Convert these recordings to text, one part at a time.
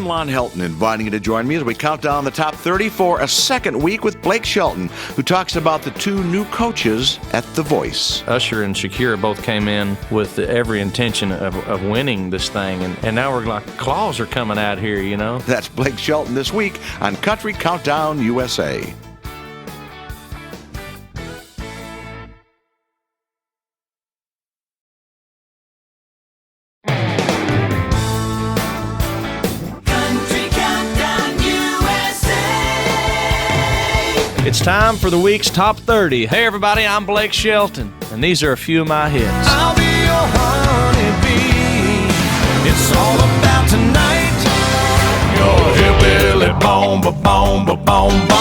I'm Lon Helton, inviting you to join me as we count down the top 30 for a second week with Blake Shelton, who talks about the two new coaches at The Voice. Usher and Shakira both came in with every intention of winning this thing, and now we're like, claws are coming out here, you know? That's Blake Shelton this week on Country Countdown USA. It's time for the week's top 30. Hey everybody, I'm Blake Shelton, and these are a few of my hits. I'll be your honeybee. It's all about tonight. Your hillbilly boom, ba-boom, ba-boom, boom.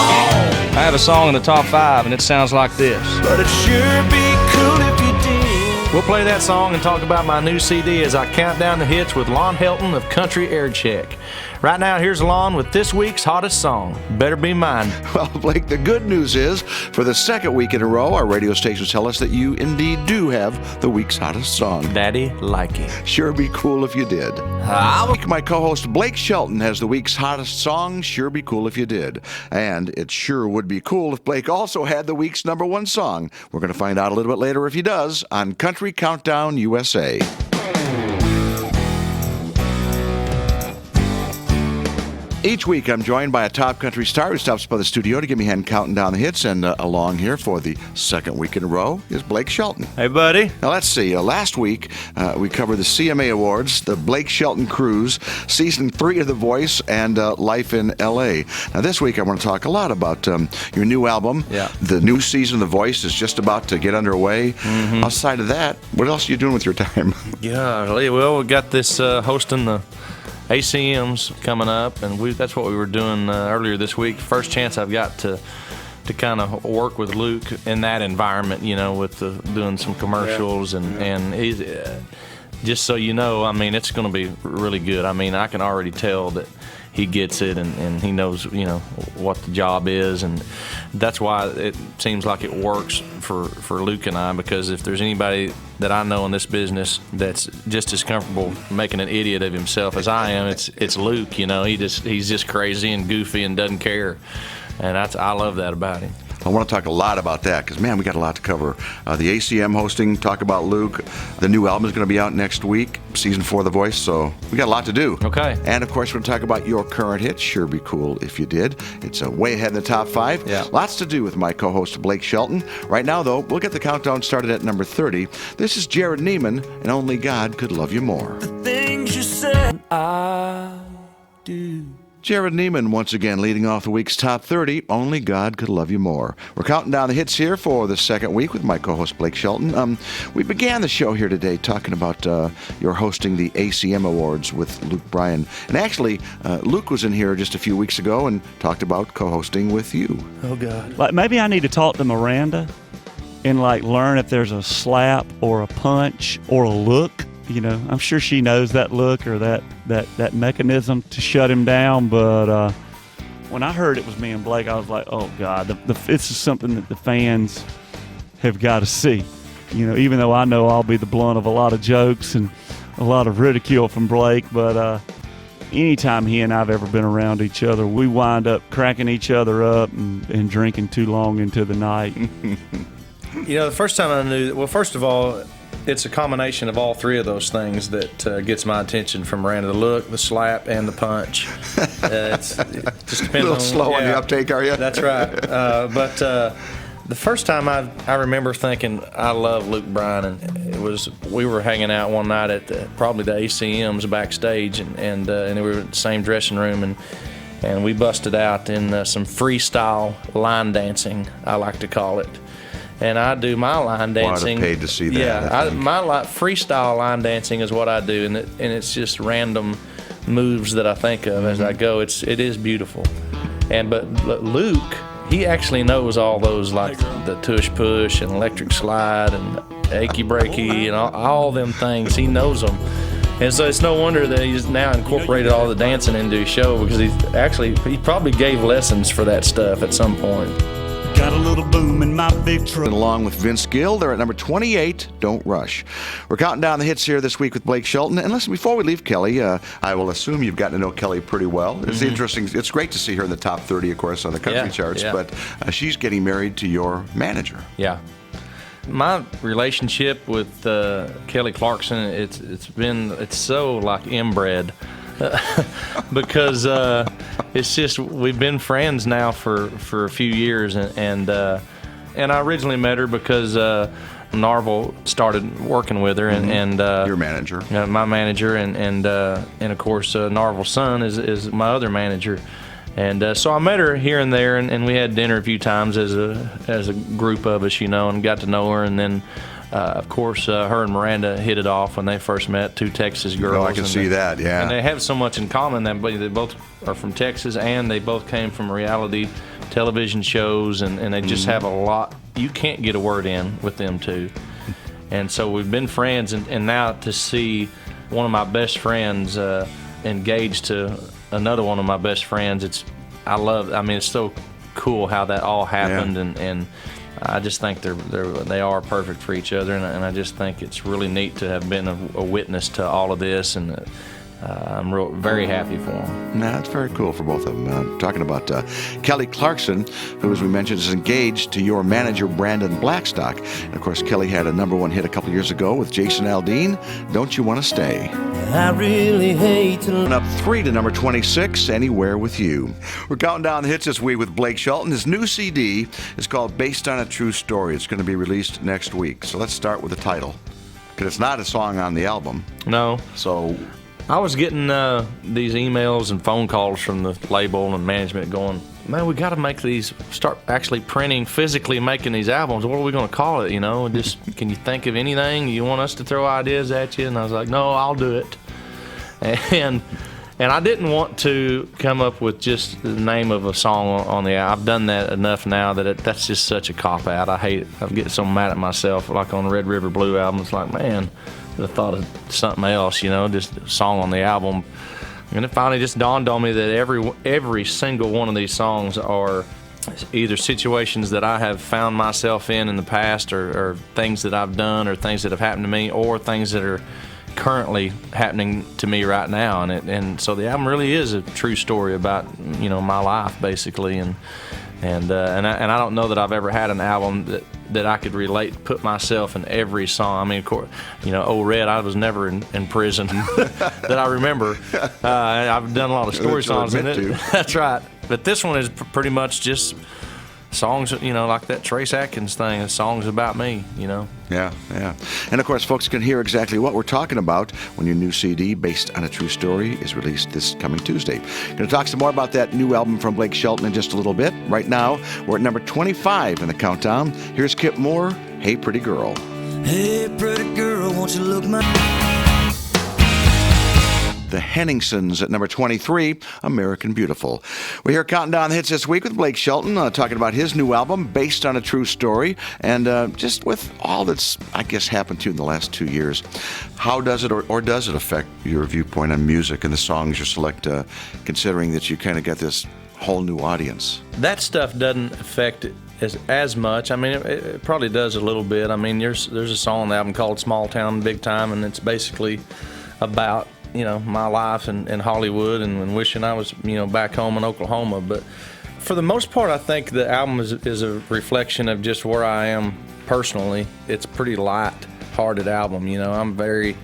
I have a song in the top 5, and it sounds like this. But it sure be cool if you did. We'll play that song and talk about my new CD as I count down the hits with Lon Helton of Country Air Check. Right now, here's Lon with this week's hottest song, Better Be Mine. Well, Blake, the good news is, for the second week in a row, our radio stations tell us that you indeed do have the week's hottest song. Daddy Like It. Sure be cool if you did. My co-host Blake Shelton has the week's hottest song, Sure Be Cool If You Did. And it sure would be cool if Blake also had the week's number one song. We're going to find out a little bit later if he does on Country Countdown USA. Each week, I'm joined by a top country star who stops by the studio to give me a hand counting down the hits, and along here for the second week in a row is Blake Shelton. Hey, buddy. Now, let's see. Last week, we covered the CMA Awards, the Blake Shelton Cruise, Season 3 of The Voice, and Life in L.A. Now, this week, I want to talk a lot about your new album. Yeah. The new season of The Voice is just about to get underway. Mm-hmm. Outside of that, what else are you doing with your time? Yeah, well, we got this hosting the ACMs coming up, and that's what we were doing earlier this week. First chance I've got to kind of work with Luke in that environment, you know, with doing some commercials, and he's, just so you know, I mean, it's going to be really good. I mean, I can already tell that he gets it, and he knows, you know, what the job is, and that's why it seems like it works for Luke and I, because if there's anybody that I know in this business that's just as comfortable making an idiot of himself as I am, it's Luke. You know, he's just crazy and goofy and doesn't care, and I love that about him. I want to talk a lot about that because, man, we got a lot to cover. The ACM hosting, talk about Luke. The new album is going to be out next week, Season 4 of The Voice, so we got a lot to do. Okay. And, of course, we're going to talk about your current hit, Sure Be Cool If You Did. It's way ahead in the top 5. Yeah. Lots to do with my co-host, Blake Shelton. Right now, though, we'll get the countdown started at number 30. This is Jared Neiman, and Only God Could Love You More. The things you said I do. Jared Neiman once again leading off the week's top 30. Only God Could Love You More. We're counting down the hits here for the second week with my co-host Blake Shelton. We began the show here today talking about your hosting the ACM Awards with Luke Bryan. And actually, Luke was in here just a few weeks ago and talked about co-hosting with you. Oh, God. Like, maybe I need to talk to Miranda and, like, learn if there's a slap or a punch or a look. You know, I'm sure she knows that look or that mechanism to shut him down. But when I heard it was me and Blake, I was like, oh, God, this is something that the fans have got to see. You know, even though I know I'll be the blunt of a lot of jokes and a lot of ridicule from Blake. But anytime he and I have ever been around each other, we wind up cracking each other up and drinking too long into the night. You know, the first time I knew, well, first of all, it's a combination of all three of those things that gets my attention from Miranda: the look, the slap, and the punch. It just depends a little slow on the uptake, are you? That's right. But the first time I remember thinking I love Luke Bryan, and it was we were hanging out one night at probably the ACM's backstage, and we were in the same dressing room, and we busted out in some freestyle line dancing, I like to call it. And I do my line dancing. I'd have paid to see that. Yeah, my freestyle line dancing is what I do, and it's just random moves that I think of as I go. It is beautiful, but Luke, he actually knows all those, like the tush push and electric slide and achy breaky and all them things. He knows them, and so it's no wonder that he's now incorporated all the dancing into his show, because he probably gave lessons for that stuff at some point. Got a little boom in my big truck. And along with Vince Gill, they're at number 28, Don't Rush. We're counting down the hits here this week with Blake Shelton. And listen, before we leave Kelly, I will assume you've gotten to know Kelly pretty well. It's interesting. It's great to see her in the top 30, of course, on the country charts. Yeah. But she's getting married to your manager. Yeah. My relationship with Kelly Clarkson, it's so like inbred. Because it's just we've been friends now for a few years, and I originally met her because Narvel started working with her, and Your manager, my manager, and of course Narvel's son is my other manager, and so I met her here and there, and we had dinner a few times as a group of us, and got to know her, and then. Of course, her and Miranda hit it off when they first met, two Texas girls. Oh, I can see that, yeah. And they have so much in common. They both are from Texas, and they both came from reality television shows, and they just have a lot. You can't get a word in with them two. And so we've been friends, and now to see one of my best friends engaged to another one of my best friends, it's so cool how that all happened, and I just think they are perfect for each other, and I just think it's really neat to have been a witness to all of this, and I'm very happy for them. No, that's very cool for both of them. Talking about Kelly Clarkson, who, as we mentioned, is engaged to your manager, Brandon Blackstock. And, of course, Kelly had a #1 hit a couple years ago with Jason Aldean, Don't You Want to Stay? I really hate to. And up 3 to number 26, Anywhere With You. We're counting down the hits this week with Blake Shelton. His new CD is called Based on a True Story. It's going to be released next week. So let's start with the title, because it's not a song on the album. No. So I was getting these emails and phone calls from the label and management going, man, we got to make these, start actually physically making these albums. What are we going to call it, Just, can you think of anything? You want us to throw ideas at you? And I was like, no, I'll do it. And I didn't want to come up with just the name of a song on the album. I've done that enough now that that's just such a cop-out. I hate it. I'm getting so mad at myself. Like on the Red River Blue album, it's like, man, I thought of something else, just a song on the album. And it finally just dawned on me that every single one of these songs are either situations that I have found myself in the past, or things that I've done, or things that have happened to me, or things that are currently happening to me right now. And so the album really is a true story about my life, basically. And I don't know that I've ever had an album that I could put myself in every song. I mean, of course, Old Red, I was never in prison that I remember. I've done a lot of story songs in it. That's right. But this one is pretty much just songs, like that Trace Atkins thing, songs about me, Yeah. And, of course, folks can hear exactly what we're talking about when your new CD, Based on a True Story, is released this coming Tuesday. Going to talk some more about that new album from Blake Shelton in just a little bit. Right now, we're at number 25 in the countdown. Here's Kip Moore, Hey Pretty Girl. Hey, pretty girl, won't you look my... The Henningsons at number 23, American Beautiful. We're here counting down the hits this week with Blake Shelton, talking about his new album, Based on a True Story, and just with all that's, I guess, happened to you in the last 2 years, how does it or does it affect your viewpoint on music and the songs you select, considering that you kind of get this whole new audience? That stuff doesn't affect it as much. I mean, it probably does a little bit. I mean, there's a song on the album called Small Town Big Time, and it's basically about my life in Hollywood and wishing I was, back home in Oklahoma. But for the most part, I think the album is a reflection of just where I am personally. It's a pretty light-hearted album. I'm very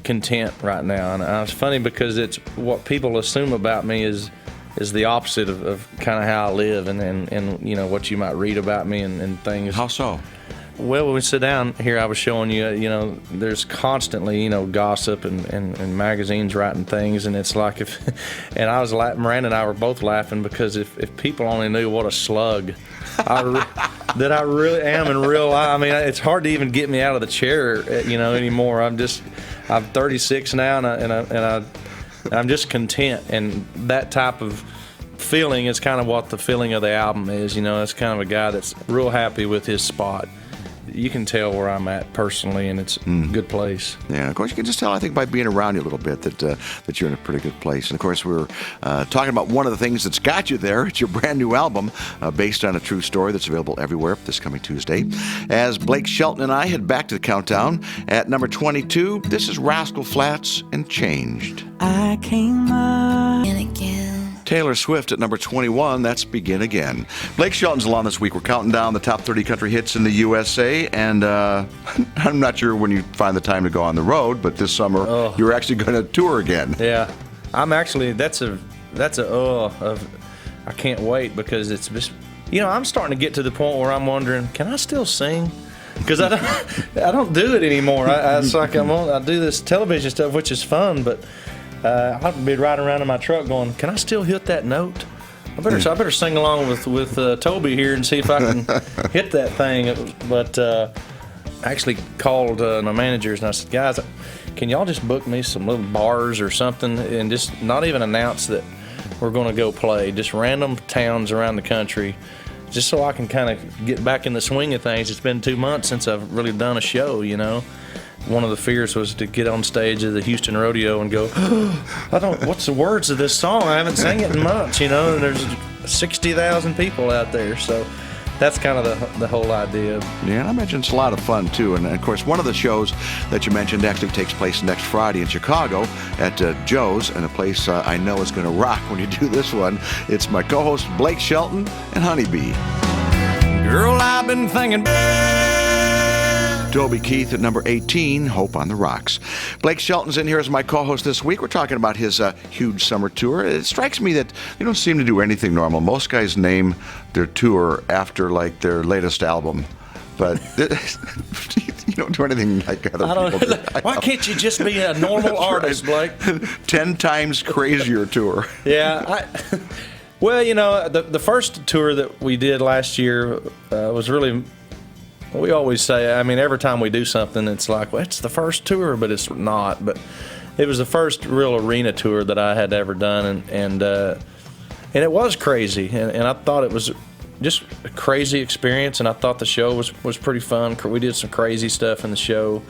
content right now. And it's funny because it's what people assume about me is the opposite of kind of how I live and what you might read about me and things. How so? Well, when we sit down here, I was showing you, there's constantly, gossip and magazines writing things, and it's like and I was Miranda and I were both laughing because if people only knew what a slug that I really am in real life. I mean, it's hard to even get me out of the chair, anymore. I'm 36 now, and I'm just content, and that type of feeling is kind of what the feeling of the album is. It's kind of a guy that's real happy with his spot. you can tell where I'm at personally, and it's a good place. Yeah, of course, you can just tell, I think, by being around you a little bit that you're in a pretty good place. And, of course, we're talking about one of the things that's got you there. It's your brand new album based on a true story that's available everywhere this coming Tuesday. As Blake Shelton and I head back to the countdown, at number 22, this is Rascal Flatts and Changed. I came up and again. Taylor Swift at number 21, that's Begin Again. Blake Shelton's along this week. We're counting down the top 30 country hits in the USA, and I'm not sure when you find the time to go on the road, but this summer you're actually going to tour again. Yeah, I'm actually, I can't wait, because it's just, I'm starting to get to the point where I'm wondering, can I still sing? Because I don't do it anymore. It's like I do this television stuff, which is fun, but I'll be riding around in my truck going, can I still hit that note? I better sing along with Toby here and see if I can hit that thing. But I actually called my managers and I said, guys, can y'all just book me some little bars or something and just not even announce that we're going to go play, just random towns around the country, just so I can kind of get back in the swing of things. It's been 2 months since I've really done a show, One of the fears was to get on stage at the Houston Rodeo and go, what's the words of this song? I haven't sang it in months, and there's 60,000 people out there. So that's kind of the whole idea. Yeah, and I imagine it's a lot of fun, too. And, of course, one of the shows that you mentioned actually takes place next Friday in Chicago at Joe's, and a place I know is going to rock when you do this one. It's my co-host Blake Shelton and Honeybee. Girl, I've been thinking. Toby Keith at number 18, Hope on the Rocks. Blake Shelton's in here as my co-host this week. We're talking about his huge summer tour. It strikes me that they don't seem to do anything normal. Most guys name their tour after, like, their latest album. But you don't do anything like other people do. Why can't you just be a normal artist, Blake? 10 times crazier tour. Yeah. Well, the first tour that we did last year was really... We always say, every time we do something, it's like, well, it's the first tour, but it's not. But it was the first real arena tour that I had ever done, and it was crazy. And I thought it was just a crazy experience, and I thought the show was pretty fun. We did some crazy stuff in the show.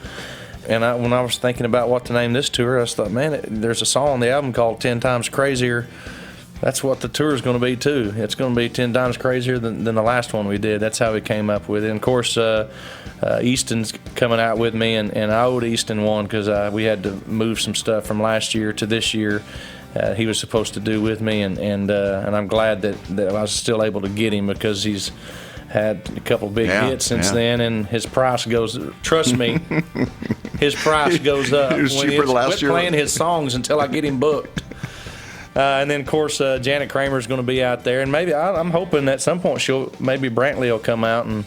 And when I was thinking about what to name this tour, I just thought, man, there's a song on the album called 10 Times Crazier. That's what the tour is going to be, too. It's going to be 10 times crazier than the last one we did. That's how we came up with it. And, of course, Easton's coming out with me, and I owed Easton one because we had to move some stuff from last year to this year. He was supposed to do with me, and I'm glad that I was still able to get him because he's had a couple big hits since then, and his price goes, trust me, his price goes up. It was cheaper last year. Playing his songs until I get him booked. And then, of course, Janet Kramer's going to be out there, and maybe I'm hoping at some point maybe Brantley will come out and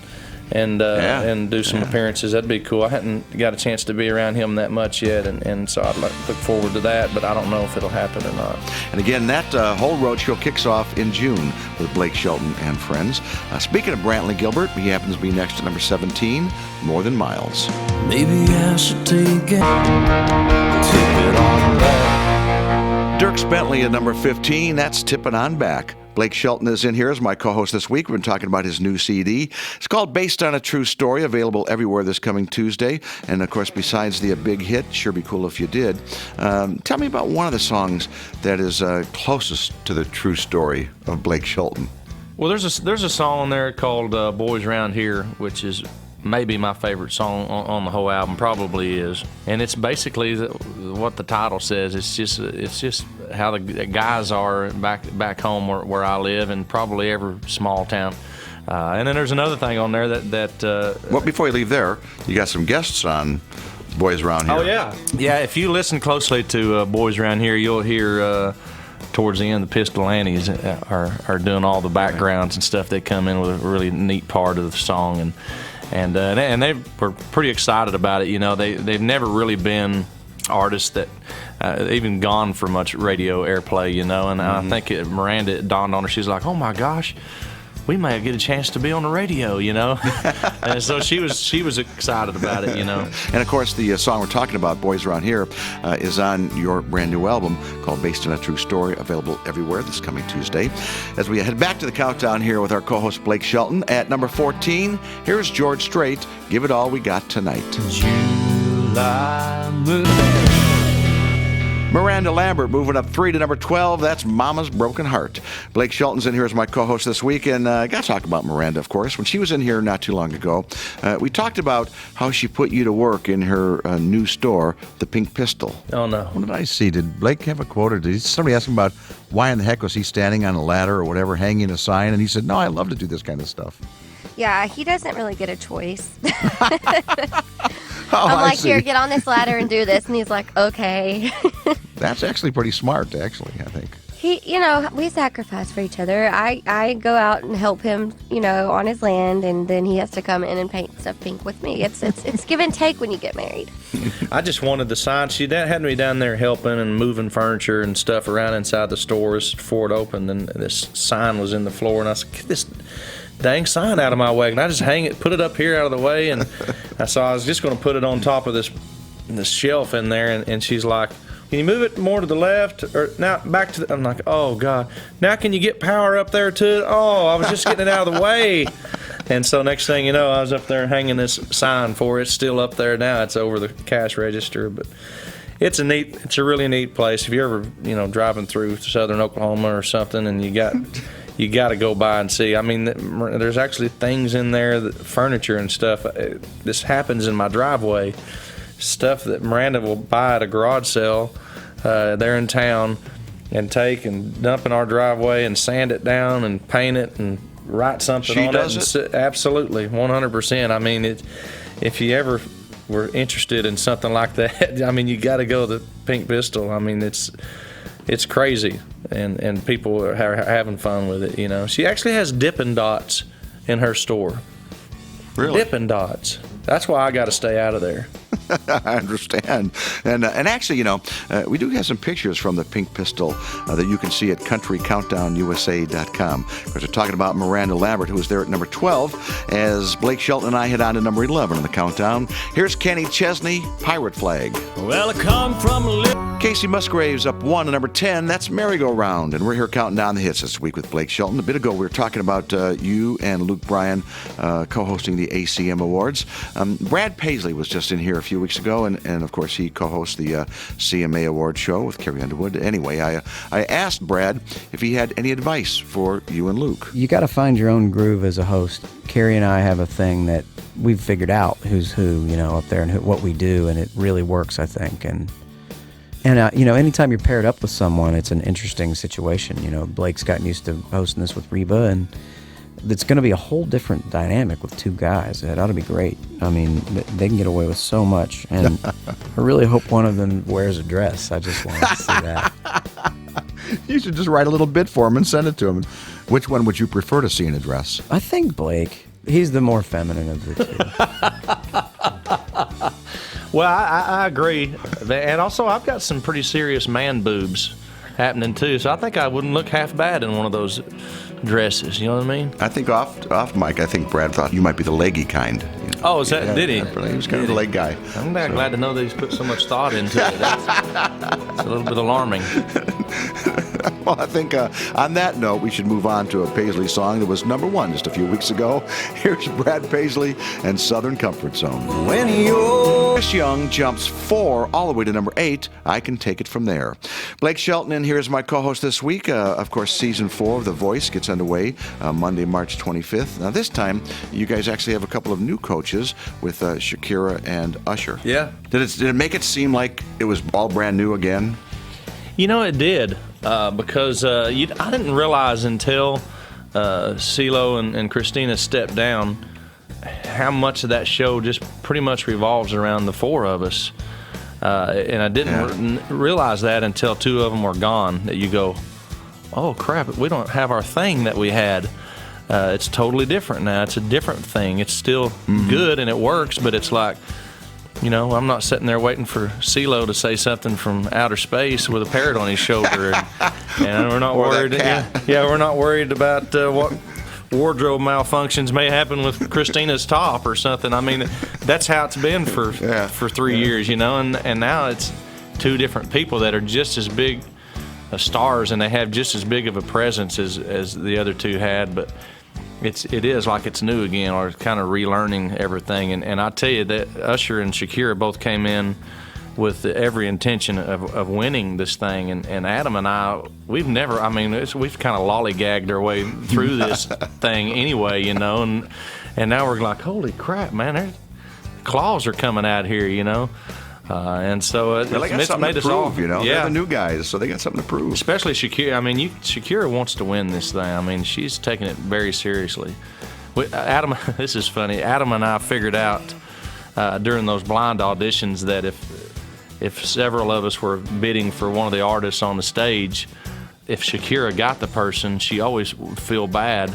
do some appearances. That'd be cool. I hadn't got a chance to be around him that much yet, and so I'd look forward to that, but I don't know if it'll happen or not. And again, that whole road show kicks off in June with Blake Shelton and friends. Speaking of Brantley Gilbert, he happens to be next at number 17, More Than Miles. Maybe I should take it on back. Dierks Bentley at number 15, that's Tippin' On Back. Blake Shelton is in here as my co-host this week. We've been talking about his new CD. It's called Based on a True Story, available everywhere this coming Tuesday. And, of course, besides the big hit, Sure Be Cool If You Did, tell me about one of the songs that is closest to the true story of Blake Shelton. Well, there's a song there called Boys Around Here, which is maybe my favorite song on the whole album, probably is. And it's basically what the title says. It's just how the guys are back home where I live, and probably every small town. And then there's another thing on there that well, before you leave there, you got some guests on Boys Around Here. Oh, yeah. Yeah, if you listen closely to Boys Around Here, you'll hear towards the end, the Pistol Annies are doing all the backgrounds and stuff. They come in with a really neat part of the song, and they were pretty excited about it. They've never really been artists that even gone for much radio airplay, and I think Miranda, it dawned on her. She's like, oh my gosh, we may get a chance to be on the radio, And so she was excited about it, And of course, the song we're talking about, Boys Around Here, is on your brand new album called Based on a True Story, available everywhere this coming Tuesday. As we head back to the countdown here with our co-host Blake Shelton at number 14, here's George Strait, Give It All We Got Tonight. July moon. Miranda Lambert moving up 3 to number 12. That's Mama's Broken Heart. Blake Shelton's in here as my co-host this week, and I got to talk about Miranda, of course. When she was in here not too long ago, we talked about how she put you to work in her new store, the Pink Pistol. Oh, no. What did I see? Did Blake have a quote, or did somebody ask him about why in the heck was he standing on a ladder or whatever, hanging a sign? And he said, no, I love to do this kind of stuff. Yeah, he doesn't really get a choice. I'm like, here, get on this ladder and do this. And he's like, okay. That's actually pretty smart, actually, I think. We sacrifice for each other. I go out and help him, on his land, and then he has to come in and paint stuff pink with me. It's give and take when you get married. I just wanted the sign. She had me down there helping and moving furniture and stuff around inside the stores before it opened, and this sign was in the floor, and I said, get this dang sign out of my way. And I just put it up here out of the way, and I was just going to put it on top of this shelf in there, and she's like, can you move it more to the left or now back to the, I'm like, oh God, now can you get power up there to it? Oh, I was just getting it out of the way. And so next thing you know, I was up there hanging this sign for it. It's still up there now. It's over the cash register, but it's a really neat place. If you're ever, driving through southern Oklahoma or something, and you got to go by and see. I mean, there's actually things in there, furniture and stuff. This happens in my driveway. Stuff that Miranda will buy at a garage sale there in town and take and dump in our driveway and sand it down and paint it and write something on it. She does it? Absolutely, 100%. I mean, if you ever were interested in something like that, I mean, you got to go to the Pink Pistol. I mean, it's crazy, and people are having fun with it, She actually has Dippin' Dots in her store. Really? Dippin' Dots. That's why I got to stay out of there. I understand. And actually, we do have some pictures from the Pink Pistol that you can see at countrycountdownusa.com. We're talking about Miranda Lambert, who was there at number 12, as Blake Shelton and I head on to number 11 in the countdown. Here's Kenny Chesney, Pirate Flag. Well, I come from Casey Musgraves up 1 to number 10. That's Merry-Go-Round. And we're here counting down the hits this week with Blake Shelton. A bit ago, we were talking about you and Luke Bryan co-hosting the ACM Awards. Brad Paisley was just in here a few weeks ago, and of course, he co-hosts the CMA Award show with Carrie Underwood. Anyway, I asked Brad if he had any advice for you and Luke. You got to find your own groove as a host. Carrie and I have a thing that we've figured out who's who, up there, and what we do, and it really works, I think. And anytime you're paired up with someone, it's an interesting situation. Blake's gotten used to hosting this with Reba, and it's going to be a whole different dynamic with two guys. It ought to be great. I mean, they can get away with so much, and I really hope one of them wears a dress. I just want to see that. You should just write a little bit for him and send it to him. Which one would you prefer to see in a dress? I think Blake. He's the more feminine of the two. Well, I agree. And also, I've got some pretty serious man boobs happening, too. So I think I wouldn't look half bad in one of those dresses. You know what I mean? I think off mic, I think Brad thought you might be the leggy kind. Oh, is that? Did he? He was kind of the leg guy. I'm glad to know that he's put so much thought into it. It's a little bit alarming. Well, I think on that note, we should move on to a Paisley song that was number 1 just a few weeks ago. Here's Brad Paisley and Southern Comfort Zone. when you're Chris Young jumps 4 all the way to number 8. I Can Take It From There. Blake Shelton in here is my co-host this week. Of course, season 4 of The Voice gets underway Monday, March 25th. Now, this time, you guys actually have a couple of new coaches with Shakira and Usher. Yeah. Did it make it seem like it was all brand new again? It did. Because I didn't realize until CeeLo and Christina stepped down how much of that show just pretty much revolves around the 4 of us. And I didn't realize that until 2 of them were gone, that you go, oh, crap, we don't have our thing that we had. It's totally different now. It's a different thing. It's still good and it works, but it's like, I'm not sitting there waiting for CeeLo to say something from outer space with a parrot on his shoulder, and we're not worried. Yeah, we're not worried about wardrobe malfunctions may happen with Christina's top or something. I mean, that's how it's been for 3 years, you know. And now it's two different people that are just as big stars, and they have just as big of a presence as the other two had. But it is like it's new again, or kind of relearning everything. And I tell you that Usher and Shakira both came in with every intention of winning this thing. And Adam and I, we've never, I mean, we've kind of lollygagged our way through this thing anyway, you know. And now we're like, holy crap, man, their claws are coming out here, you know. And so it's made us all, you know. Yeah. They're the new guys, so they got something to prove. Especially Shakira. I mean, Shakira wants to win this thing. I mean, she's taking it very seriously. Adam, this is funny. Adam and I figured out during those blind auditions that if several of us were bidding for one of the artists on the stage, if Shakira got the person, she always would feel bad.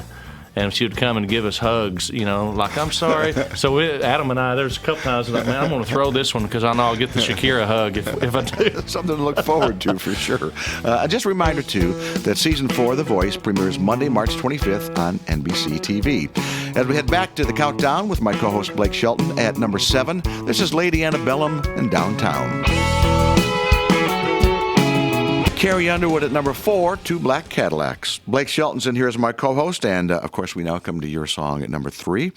And she would come and give us hugs, you know, like, I'm sorry. So Adam and I, there's a couple times like, man, I'm going to throw this one because I know I'll get the Shakira hug if I do. Something to look forward to for sure. Just a reminder, too, that Season 4 of The Voice premieres Monday, March 25th on NBC TV. As we head back to the countdown with my co-host Blake Shelton at number 7, this is Lady Antebellum in Downtown. Carrie Underwood at number 4, Two Black Cadillacs. Blake Shelton's in here as my co-host, and of course we now come to your song at number 3.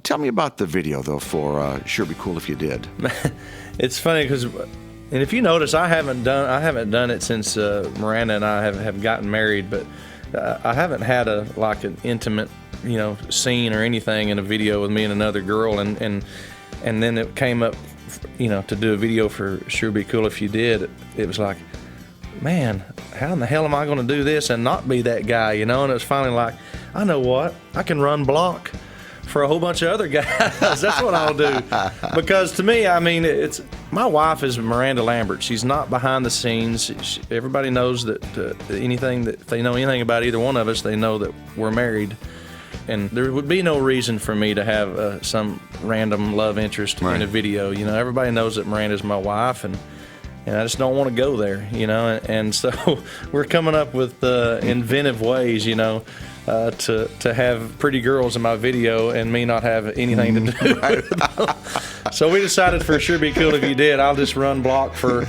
Tell me about the video, though, for Sure Be Cool If You Did. It's funny because, and if you notice, I haven't done it since Miranda and I have gotten married, but I haven't had an intimate, you know, scene or anything in a video with me and another girl, and then it came up, you know, to do a video for Sure Be Cool If You Did. It was like, man, how in the hell am I going to do this and not be that guy, you know? And it was finally like, I know what, I can run block for a whole bunch of other guys. That's what I'll do. Because to me, I mean, my wife is Miranda Lambert. She's not behind the scenes. Everybody knows that if they know anything about either one of us, they know that we're married. And there would be no reason for me to have some random love interest in a video. You know, everybody knows that Miranda's my wife, and I just don't want to go there, you know. And so we're coming up with inventive ways, you know, to have pretty girls in my video and me not have anything to do with them. So we decided for Sure Be Cool If You Did, I'll just run block for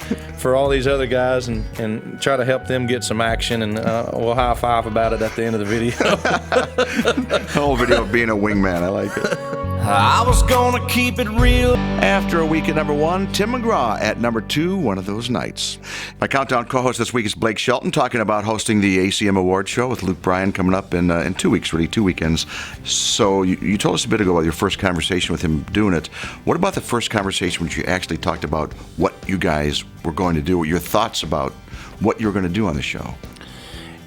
all these other guys and try to help them get some action, and we'll high five about it at the end of the video. The whole video of being a wingman, I like it. I was gonna keep it real. After a week at number 1, Tim McGraw at number 2, One of Those Nights. My countdown co-host this week is Blake Shelton, talking about hosting the ACM Award Show with Luke Bryan coming up in 2 weeks, really, 2 weekends. So you told us a bit ago about your first conversation with him doing it. What about the first conversation when you actually talked about what you guys were going to do, your thoughts about what you were going to do on the show?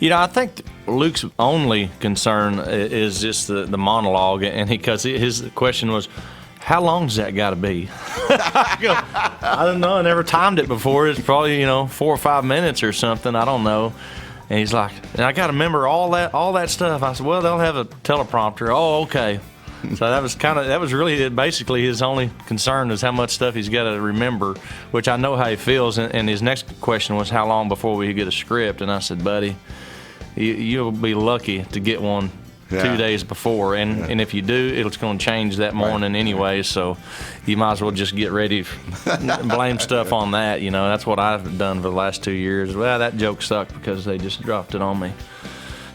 You know, I think Luke's only concern is just the monologue, and because his question was, how long does that got to be? I don't know. I never timed it before. It's probably, 4 or 5 minutes or something. I don't know. And he's like, and I got to remember all that stuff. I said, well, they'll have a teleprompter. Oh, okay. So that was really basically his only concern, is how much stuff he's got to remember, which I know how he feels. And his next question was, how long before we get a script? And I said, buddy, you'll be lucky to get one 2 days before, and if you do, it's going to change that morning anyway, so you might as well just get ready, blame stuff on that. That's what I've done for the last 2 years. Well, that joke sucked because they just dropped it on me.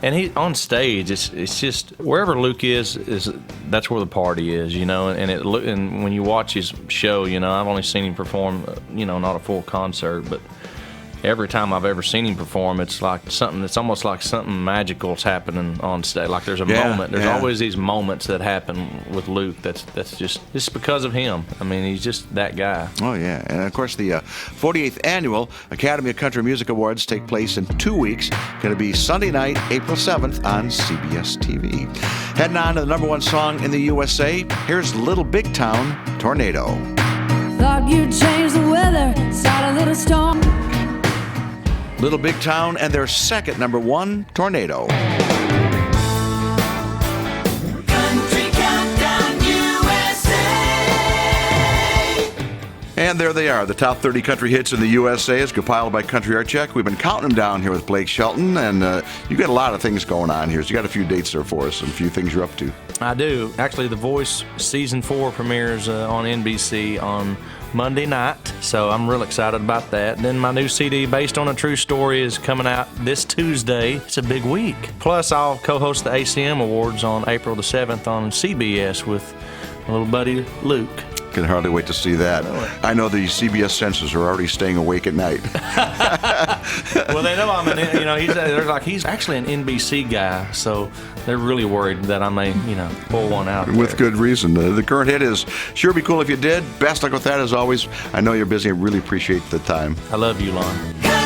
And he on stage, it's just wherever Luke is that's where the party is, and when you watch his show, I've only seen him perform, not a full concert, but every time I've ever seen him perform, it's like something. It's almost like something magical's happening on stage. Like there's a moment. There's always these moments that happen with Luke. That's just because of him. I mean, he's just that guy. Oh yeah, and of course the 48th annual Academy of Country Music Awards take place in 2 weeks. Going to be Sunday night, April 7th on CBS TV. Heading on to the number 1 song in the USA. Here's Little Big Town, Tornado. Thought you'd change the weather, start a little storm. Little Big Town and their second number 1, Tornado. Country Countdown USA. And there they are, the top 30 country hits in the USA as compiled by Country Art Check. We've been counting them down here with Blake Shelton, and you got a lot of things going on here. So you got a few dates there for us and a few things you're up to. I do. Actually, The Voice Season 4 premieres on NBC on Monday night, so I'm real excited about that. Then my new CD, Based on a True Story, is coming out this Tuesday. It's a big week. Plus, I'll co-host the ACM Awards on April the 7th on CBS with my little buddy Luke. Can hardly wait to see that. I know the CBS censors are already staying awake at night. Well, they know I'm they're like, he's actually an NBC guy, so they're really worried that I may, pull one out. With good reason. The current hit is Sure Be Cool If You Did. Best luck with that as always. I know you're busy. I really appreciate the time. I love you, Lon.